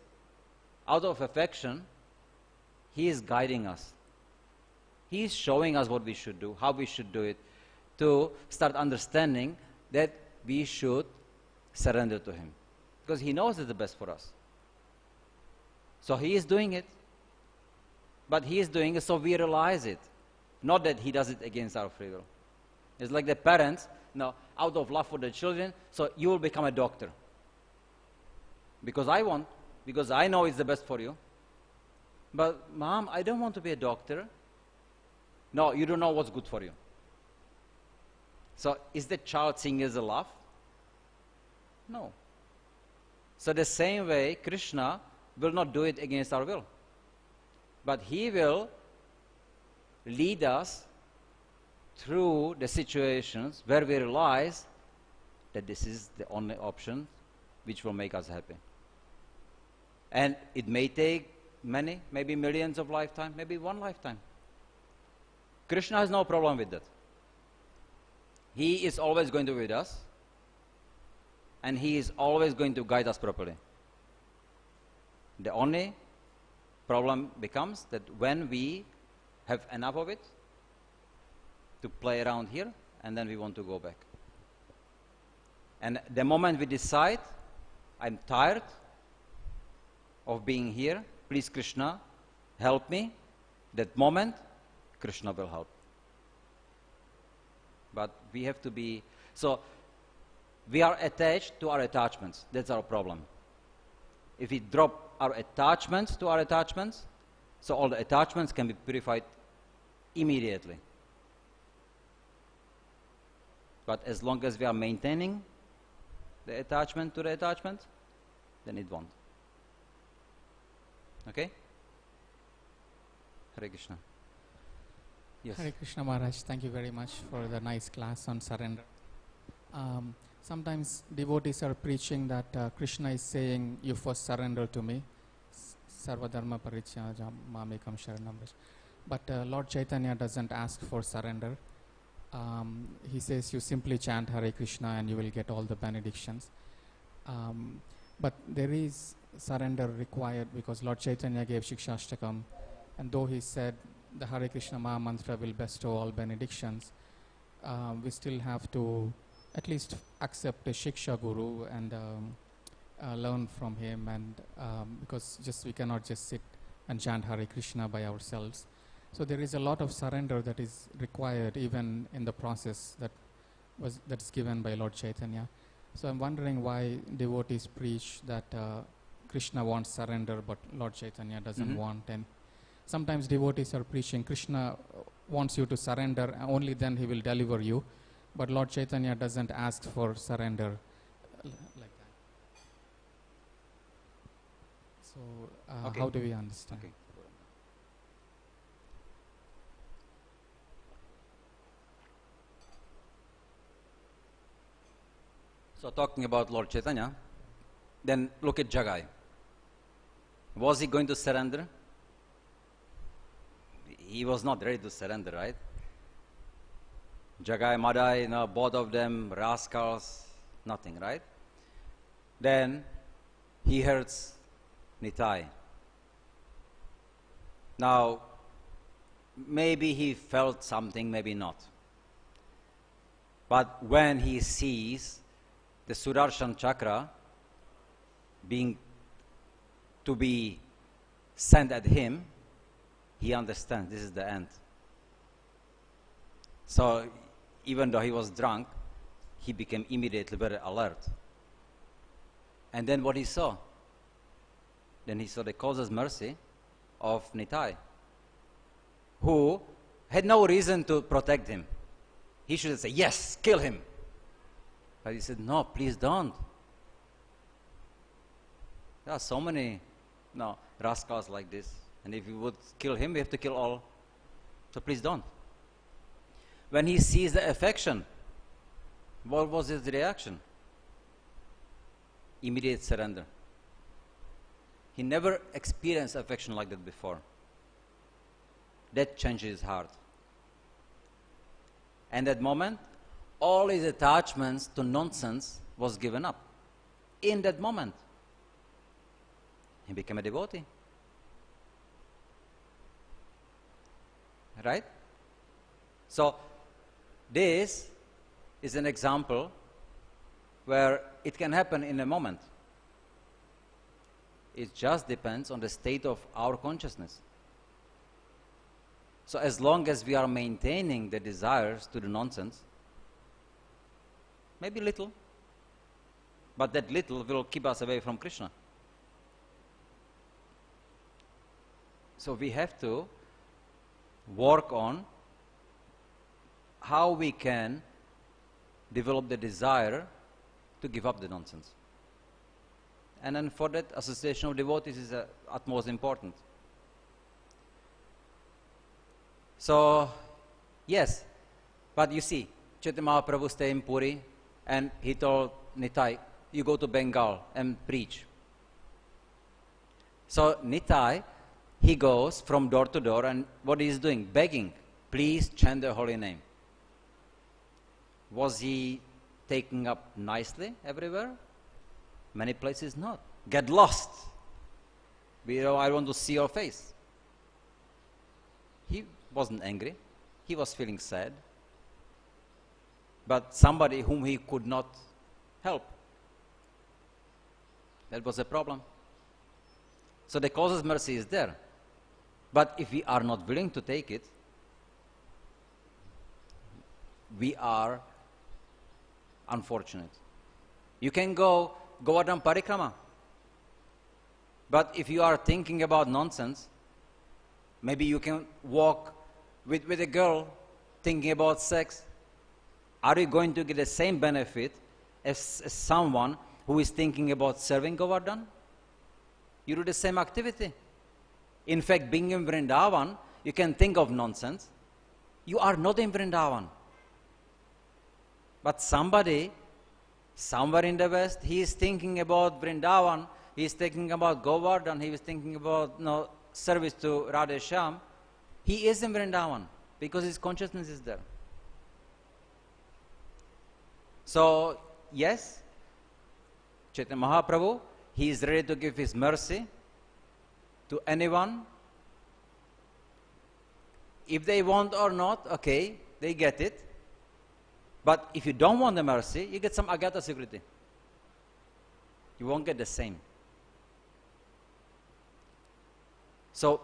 Speaker 1: out of affection, he is guiding us. He is showing us what we should do, how we should do it, to start understanding that we should surrender to him. Because he knows it's the best for us. So he is doing it. But he is doing it so we realize it. Not that he does it against our free will. It's like the parents, out of love for the children, so you will become a doctor. Because I want, because I know it's the best for you. But Mom, I don't want to be a doctor. No, you don't know what's good for you. So is the child seeing as a love? No. So the same way, Krishna will not do it against our will. But he will lead us through the situations where we realize that this is the only option which will make us happy. And it may take many, maybe millions of lifetimes, maybe one lifetime. Krishna has no problem with that. He is always going to be with us, and he is always going to guide us properly. The only problem becomes that when we have enough of it to play around here, and then we want to go back. And the moment we decide, I'm tired of being here, please Krishna, help me, that moment, Krishna will help. But we have to be, so we are attached to our attachments. That's our problem. If we drop our attachments to our attachments, so all the attachments can be purified immediately. But as long as we are maintaining the attachment to the attachment, then it won't. Okay? Hare Krishna. Yes.
Speaker 4: Hare Krishna Maharaj, thank you very much for the nice class on surrender. Sometimes devotees are preaching that Krishna is saying, you first surrender to me. Sarvadharma parityāja mamekam sharanam vraj. But Lord Chaitanya doesn't ask for surrender. He says you simply chant Hare Krishna and you will get all the benedictions. But there is surrender required because Lord Chaitanya gave Shikshashtakam, and though he said the Hare Krishna Maha Mantra will bestow all benedictions, we still have to at least accept a Shiksha Guru and learn from him, and because we cannot just sit and chant Hare Krishna by ourselves. So there is a lot of surrender that is required even in the process that's given by Lord Chaitanya. So I'm wondering why devotees preach that Krishna wants surrender but Lord Chaitanya doesn't want, and sometimes devotees are preaching Krishna wants you to surrender, only then he will deliver you, but Lord Chaitanya doesn't ask for surrender like that. So how do we understand?
Speaker 1: Okay. So talking about Lord Chaitanya, then look at Jagai. Was he going to surrender? He was not ready to surrender, right? Jagai, Madai, both of them rascals, nothing, right? Then he hurts Nitai. Now, maybe he felt something, maybe not. But when he sees the Sudarshan Chakra to be sent at him, he understands this is the end. So even though he was drunk, he became immediately very alert. And then what he saw? Then he saw the causeless mercy of Nitai, who had no reason to protect him. He should have said, yes, kill him. But he said, no, please don't. There are so many rascals like this. And if you would kill him, we have to kill all. So please don't. When he sees the affection, what was his reaction? Immediate surrender. He never experienced affection like that before. That changed his heart. And that moment, all his attachments to nonsense was given up. In that moment, he became a devotee. Right? So, this is an example where it can happen in a moment. It just depends on the state of our consciousness. So as long as we are maintaining the desires to the nonsense, maybe little, but that little will keep us away from Krishna. So we have to work on how we can develop the desire to give up the nonsense. And then for that, association of devotees is utmost important. So, yes, but you see, Chaitanya Mahaprabhu stayed in Puri and he told Nitai, you go to Bengal and preach. So Nitai, he goes from door to door and what he is doing? Begging, please chant the holy name. Was he taking up nicely everywhere? Many places not. Get lost. I want to see your face. He wasn't angry. He was feeling sad. But somebody whom he could not help. That was a problem. So the causeless mercy is there. But if we are not willing to take it, we are unfortunate. You can go Govardhan Parikrama. But if you are thinking about nonsense, maybe you can walk with a girl thinking about sex. Are you going to get the same benefit as someone who is thinking about serving Govardhan? You do the same activity. In fact, being in Vrindavan, you can think of nonsense. You are not in Vrindavan. But somebody, somewhere in the West, he is thinking about Vrindavan, he is thinking about Govardhan, he is thinking about service to Radhe Shyam. He is in Vrindavan because his consciousness is there. So, yes, Chaitanya Mahaprabhu, he is ready to give his mercy to anyone. If they want or not, okay, they get it. But if you don't want the mercy, you get some agata security. You won't get the same. So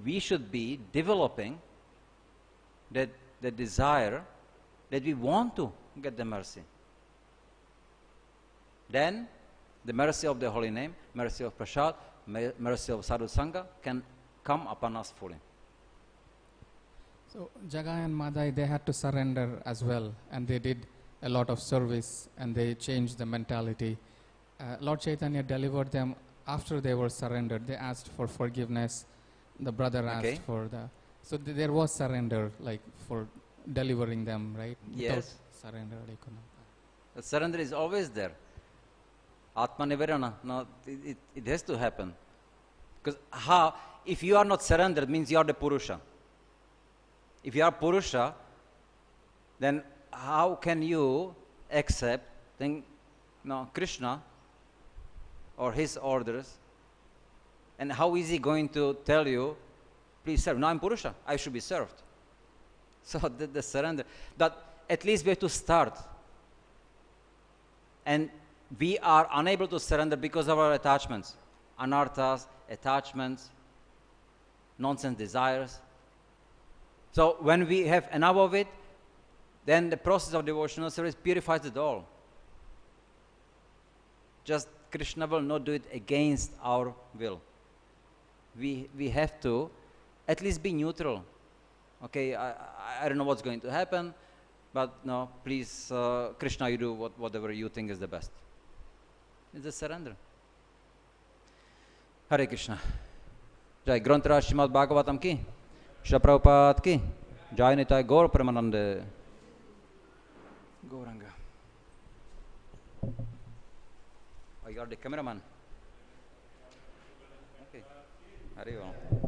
Speaker 1: we should be developing the desire that we want to get the mercy. Then the mercy of the holy name, mercy of prasad, mercy of sadhu sangha can come upon us fully.
Speaker 4: So Jagai and Madai, they had to surrender as well, and they did a lot of service, and they changed the mentality. Lord Chaitanya delivered them after they were surrendered. They asked for forgiveness. The brother asked for the... So there was surrender, like for delivering them, right?
Speaker 1: Yes.
Speaker 4: Without surrender, they couldn't.
Speaker 1: The surrender is always there. Atma-nivarana, no, it has to happen. Because how, if you are not surrendered, it means you are the Purusha. If you are Purusha, then how can you accept then, no, Krishna or his orders? And how is he going to tell you, please serve? No, I'm Purusha, I should be served. So the surrender, that at least we have to start. And we are unable to surrender because of our attachments. Anarthas, attachments, nonsense desires. So when we have enough of it, then the process of devotional service purifies it all. Just Krishna will not do it against our will. We have to at least be neutral. Okay, I don't know what's going to happen, but no, please, Krishna, you do whatever you think is the best. It's a surrender. Hare Krishna. Jai Granthara Srimad Bhagavatam ki, Srila Prabhupada ki, Jai Nitai Gaur Premanande. Gauranga. Oh, you are the cameraman. Okay. Hare Om.